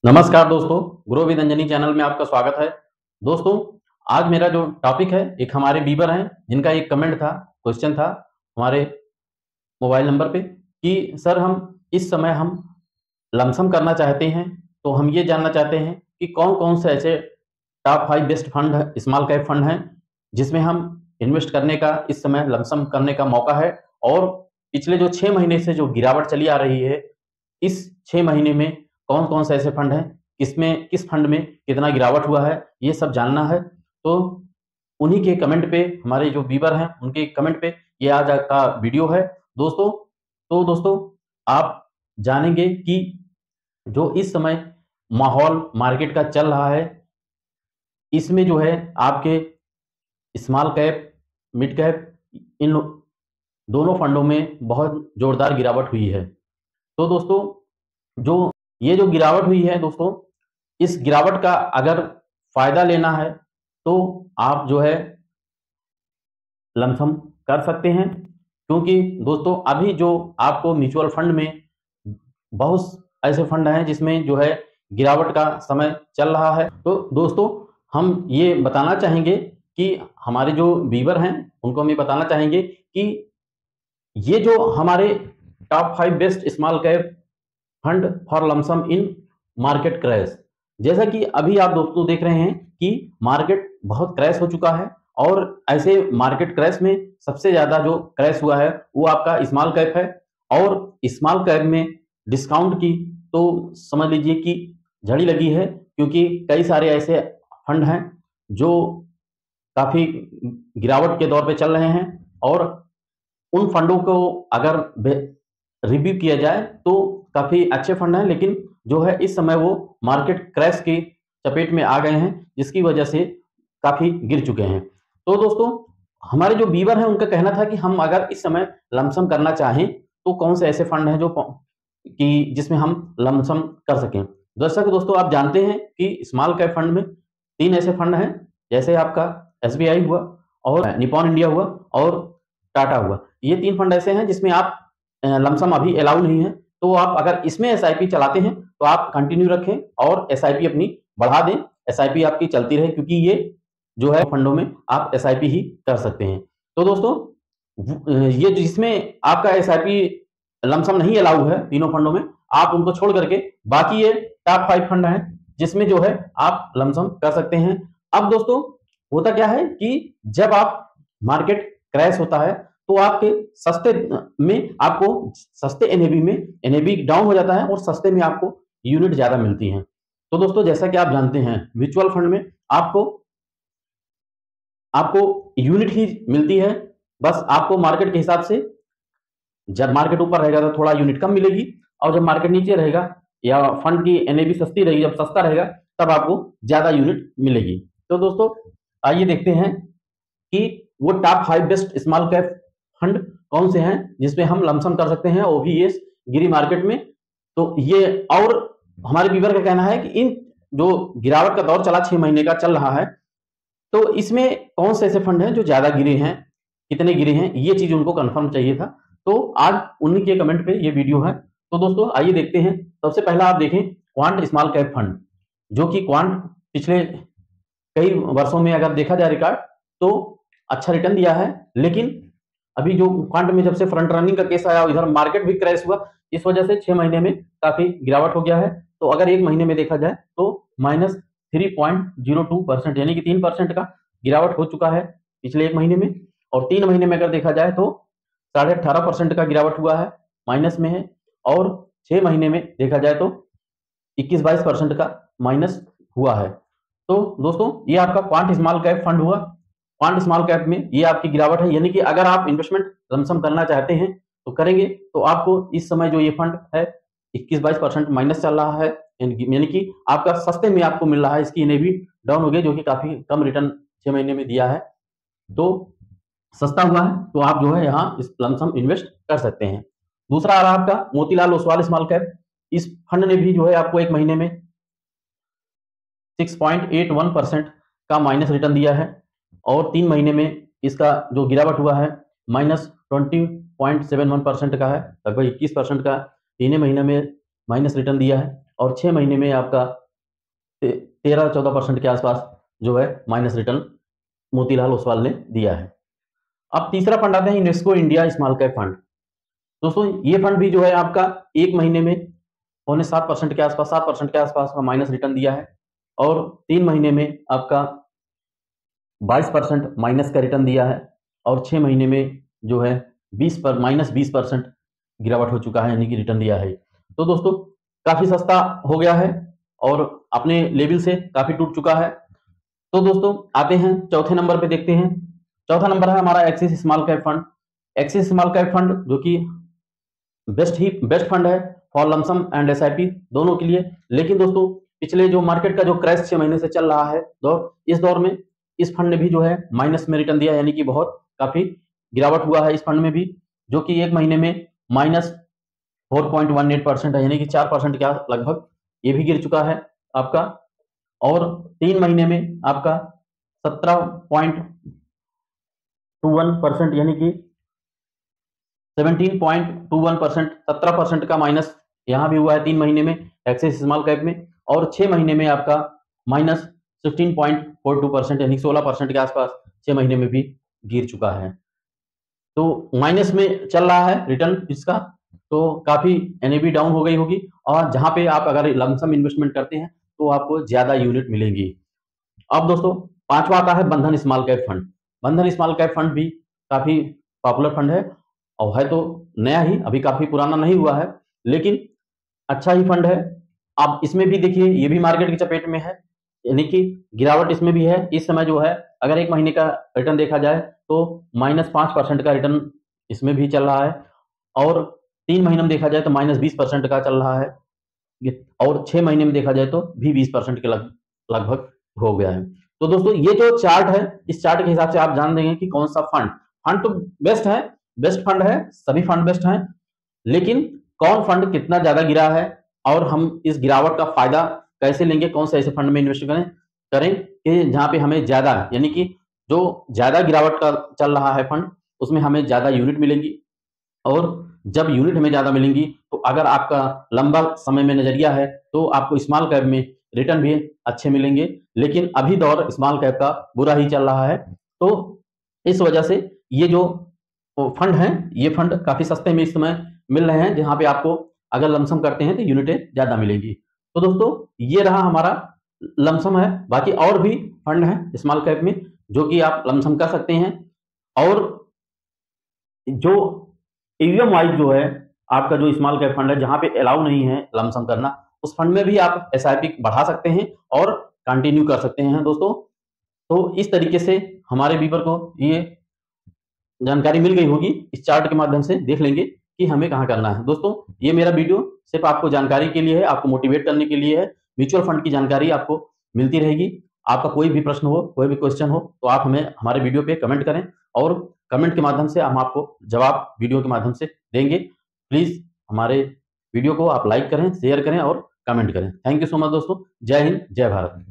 नमस्कार दोस्तों, grow with Anjani channel में आपका स्वागत है। दोस्तों, आज मेरा जो टॉपिक है, एक हमारे व्यूअर हैं जिनका एक कमेंट था, क्वेश्चन था हमारे मोबाइल नंबर पे कि सर हम इस समय हम लमसम करना चाहते हैं, तो हम ये जानना चाहते हैं कि कौन-कौन से ऐसे टॉप 5 बेस्ट फंड है, स्मॉल कैप फंड हैं, जिसमें हम इन्वेस्ट करने का इस समय लमसम करने का मौका है। और पिछले जो 6 महीने से जो गिरावट चली आ रही है, इस 6 महीने में कौन-कौन से ऐसे फंड हैं, किस फंड में कितना गिरावट हुआ है, ये सब जानना है। तो उन्हीं के कमेंट पे, हमारे जो व्यूअर हैं, उनके कमेंट पे ये आज का वीडियो है दोस्तों। तो दोस्तों, आप जानेंगे कि जो इस समय माहौल मार्केट का चल रहा है, इसमें जो है आपके स्मॉल कैप, मिड कैप, इन दोनों फंडों में बहुत जोरदार गिरावट हुई है। तो दोस्तों, जो ये जो गिरावट हुई है दोस्तों, इस गिरावट का अगर फ़ायदा लेना है, तो आप जो है लमसम कर सकते हैं। क्योंकि दोस्तों, अभी जो आपको म्यूचुअल फंड में बहुत ऐसे फंड हैं जिसमें जो है गिरावट का समय चल रहा है। तो दोस्तों, हम ये बताना चाहेंगे कि हमारे जो व्यूअर हैं, उनको हम ये बताना चाहेंगे कि ये जो हमारे top 5 best small cap fund for lump sum in market crash, जैसा कि अभी आप दोस्तों देख रहे हैं कि मार्केट बहुत क्रैश हो चुका है। और ऐसे मार्केट क्रैश में सबसे ज्यादा जो क्रैश हुआ है वो आपका स्मॉल कैप है। और स्मॉल कैप में डिस्काउंट की तो समझ लीजिए कि झड़ी लगी है, क्योंकि कई सारे ऐसे फंड हैं जो काफी गिरावट के दौर पे चल रहे हैं। और उन फंडों को अगर रिव्यू किया जाए तो काफी अच्छे फंड हैं, लेकिन जो है इस समय वो मार्केट क्रैश की चपेट में आ गए हैं, जिसकी वजह से काफी गिर चुके हैं। तो दोस्तों, हमारे जो व्यूअर हैं, उनका कहना था कि हम अगर इस समय लमसम करना चाहें तो कौन से ऐसे फंड हैं जो कि जिसमें हम लमसम कर सकें। जैसा कि दोस्तों आप जानते हैं कि स्मॉल कैप फंड में 3 ऐसे फंड हैं, जैसे आपका एसबीआई हुआ, और निपॉन इंडिया हुआ, और टाटा हुआ। ये 3 फंड ऐसे हैं जिसमें आप लमसम अभी अलाउ नहीं है। तो आप अगर इसमें एसआईपी चलाते हैं तो आप कंटिन्यू रखें और एसआईपी अपनी बढ़ा दें। एसआईपी आपकी चलती रहे, क्योंकि ये जो है फंडों में आप एसआईपी ही कर सकते हैं। तो दोस्तों, ये जिसमें आपका एसआईपी लमसम नहीं अलाउ है, तीनों फंडों में, आप उनको छोड़ करके बाकी ये टॉप 5 फंड हैं जिसमें जो है आप लमसम कर सकते हैं। अब दोस्तों, होता क्या है कि जब आप मार्केट क्रैश होता है तो आपके सस्ते में आपको सस्ते एनएबी में एनएबी डाउन हो जाता है और सस्ते में आपको यूनिट ज्यादा मिलती हैं। तो दोस्तों, जैसा कि आप जानते हैं, म्यूचुअल फंड में आपको आपको यूनिट ही मिलती है। बस आपको मार्केट के हिसाब से, जब मार्केट ऊपर रहेगा तो थोड़ा यूनिट कम मिलेगी, और जब मार्केट नीचे रहेगा या फंड की एनएबी सस्ती रहेगी, जब सस्ता रहेगा, तब आपको ज्यादा यूनिट मिलेगी। तो दोस्तों, आइए देखते हैं कि वो top 5 best small cap fund कौन से हैं जिसमें हम लमसम कर सकते हैं, वो भी ये गिरी मार्केट में। तो ये, और हमारे व्यूअर का कहना है कि इन जो गिरावट का दौर चला 6 महीने का चल रहा है, तो इसमें कौन से ऐसे फंड हैं जो ज्यादा गिरे हैं, कितने गिरे हैं, ये चीज उनको कंफर्म चाहिए था। तो आज उन्हीं के कमेंट पे ये वीडियो है। तो दोस्तों, आइए देखते हैं। सबसे पहला आप देखें क्वांट स्मॉल कैप फंड, जो कि क्वांट पिछले कई वर्षों में अगर देखा जाए रिकॉर्ड, तो अच्छा रिटर्न दिया है। लेकिन अभी जो क्वांट में जब से फ्रंट रनिंग का केस आया, इधर मार्केट भी क्रैश हुआ, इस वजह से 6 महीने में काफी गिरावट हो गया है। तो अगर 1 महीने में देखा जाए तो -3.02%, यानी कि 3% का गिरावट हो चुका है पिछले 1 महीने में। और 3 महीने में अगर देखा जाए तो 18.5% का गिरावट हुआ है, माइनस में है। और 6 महीने में देखा जाए तो 21-22% का माइनस हुआ है। तो दोस्तों, ये आपका क्वांट स्मॉल कैप फंड हुआ। क्वांट स्मॉल कैप में ये आपकी गिरावट है, यानी कि अगर आप इन्वेस्टमेंट लमसम करना चाहते हैं तो करेंगे, तो आपको इस समय जो ये फंड है 21-22% माइनस चल रहा है, यानी कि आपका सस्ते में आपको मिल रहा है। इसकी एनएवी डाउन हो गई, जो कि काफी कम रिटर्न 6 महीने में दिया है। तो सस्ता हुआ है, तो आप जो है यहाँ इस लमसम इन्वेस्ट कर सकते हैं। दूसरा आ रहा आपका मोतीलाल ओसवाल स्मॉल कैप। इस फंड ने भी जो है आपको 1 महीने में 6.81% का माइनस रिटर्न दिया है। और 3 महीने में इसका जो गिरावट हुआ है -20.71% का है, लगभग 21% का 3 महीने में माइनस रिटर्न दिया है। और 6 महीने में आपका 13-14% के आसपास जो है माइनस रिटर्न मोतीलाल ओसवाल ने दिया है। अब तीसरा फंड आता है UNESCO India small cap fund. दोस्तों ये फंड भी जो है आपका 1 महीने में 7% के आसपास 7% के आसपास का माइनस रिटर्न दिया है और 3 महीने में आपका 22% माइनस का रिटर्न दिया है और 6 महीने में जो है -20% गिरावट हो चुका है, यानी कि रिटर्न दिया है। तो दोस्तों काफी सस्ता हो गया है और अपने लेवल से काफी टूट चुका है। तो दोस्तों आते हैं चौथे नंबर पे, देखते हैं। चौथा नंबर है हमारा axis small cap fund. Axis small cap fund जो कि बेस्ट फंड है फॉर लमसम एंड एसआईपी दोनों के लिए। लेकिन दोस्तों पिछले जो मार्केट का जो क्रैश 6 महीने से चल रहा है इस दौर में इस फंड ने भी जो है माइनस में रिटर्न दिया, यानी कि बहुत काफी गिरावट हुआ है इस फंड में भी, जो कि 1 महीने में -4.18% है, यानी कि 4% के लगभग ये भी गिर चुका है आपका। और 3 महीने में आपका 17.21%, यानी कि 17.21%, 17% का माइनस यहाँ भी हुआ है 3 महीने में एक्सिस स्मॉल कैप में। और 6 महीने में आपका -16.42%, यानी 16% के आसपास 6 महीने में भी गिर चुका है। तो माइनस में चल रहा है रिटर्न इसका, तो काफी एनएवी डाउन हो गई होगी। और जहां पे आप अगर लमसम इन्वेस्टमेंट करते हैं तो आपको ज्यादा यूनिट मिलेंगी। अब दोस्तों पांचवा आता है बंधन स्मॉल कैप फंड। बंधन स्मॉल कैप फंड भी काफी पॉपुलर फंड है और है तो नया ही, अभी काफी पुराना नहीं हुआ है, लेकिन अच्छा ही फंड है। अब इसमें भी देखिए ये भी मार्केट की चपेट में है, यानी कि गिरावट इसमें भी है। इस समय जो है अगर 1 महीने का रिटर्न देखा जाए तो -5% का रिटर्न इसमें भी चल रहा है और 3 महीने में देखा जाए तो -20% का चल रहा है और 6 महीने में देखा जाए तो भी 20% के लगभग हो गया है। तो दोस्तों ये जो चार्ट है, इस चार्ट के हिसाब से आप जान देंगे कि कौन सा फंड तो बेस्ट है, बेस्ट फंड है, सभी फंड बेस्ट हैं, लेकिन कौन फंड कितना ज्यादा गिरा है और हम इस गिरावट का फायदा कैसे लेंगे, कौन से ऐसे फंड में इन्वेस्ट करें कि जहां पे हमें ज्यादा, यानी कि जो ज्यादा गिरावट का चल रहा है फंड उसमें हमें ज्यादा यूनिट मिलेंगी। और जब यूनिट हमें ज्यादा मिलेंगी तो अगर आपका लंबा समय में नजरिया है तो आपको स्मॉल कैप में रिटर्न भी अच्छे मिलेंगे। लेकिन अभी दौर स्मॉल कैप का बुरा ही चल रहा है, तो इस वजह से ये जो फंड है ये फंड काफी सस्ते में इस समय मिल रहे हैं, जहां पे आपको अगर लमसम करते हैं तो यूनिटें ज्यादा मिलेंगी। तो दोस्तों ये रहा हमारा लमसम है। बाकी और भी फंड है स्मॉल कैप में जो कि आप लमसम कर सकते हैं। और जो ईवीएम वाइज जो है आपका जो स्मॉल कैप फंड है जहां पे अलाउ नहीं है लमसम करना, उस फंड में भी आप एसआईपी बढ़ा सकते हैं और कंटिन्यू कर सकते हैं दोस्तों। तो इस तरीके से हमारे व्यूअर को ये जानकारी मिल गई होगी, इस चार्ट के माध्यम से देख लेंगे कि हमें कहाँ करना है। दोस्तों ये मेरा वीडियो सिर्फ आपको जानकारी के लिए है, आपको मोटिवेट करने के लिए है। म्यूचुअल फंड की जानकारी आपको मिलती रहेगी। आपका कोई भी प्रश्न हो, कोई भी क्वेश्चन हो तो आप हमें हमारे वीडियो पे कमेंट करें और कमेंट के माध्यम से हम आपको जवाब वीडियो के माध्यम से देंगे। प्लीज हमारे वीडियो को आप लाइक करें, शेयर करें और कमेंट करें। थैंक यू सो मच दोस्तों। जय हिंद, जय भारत।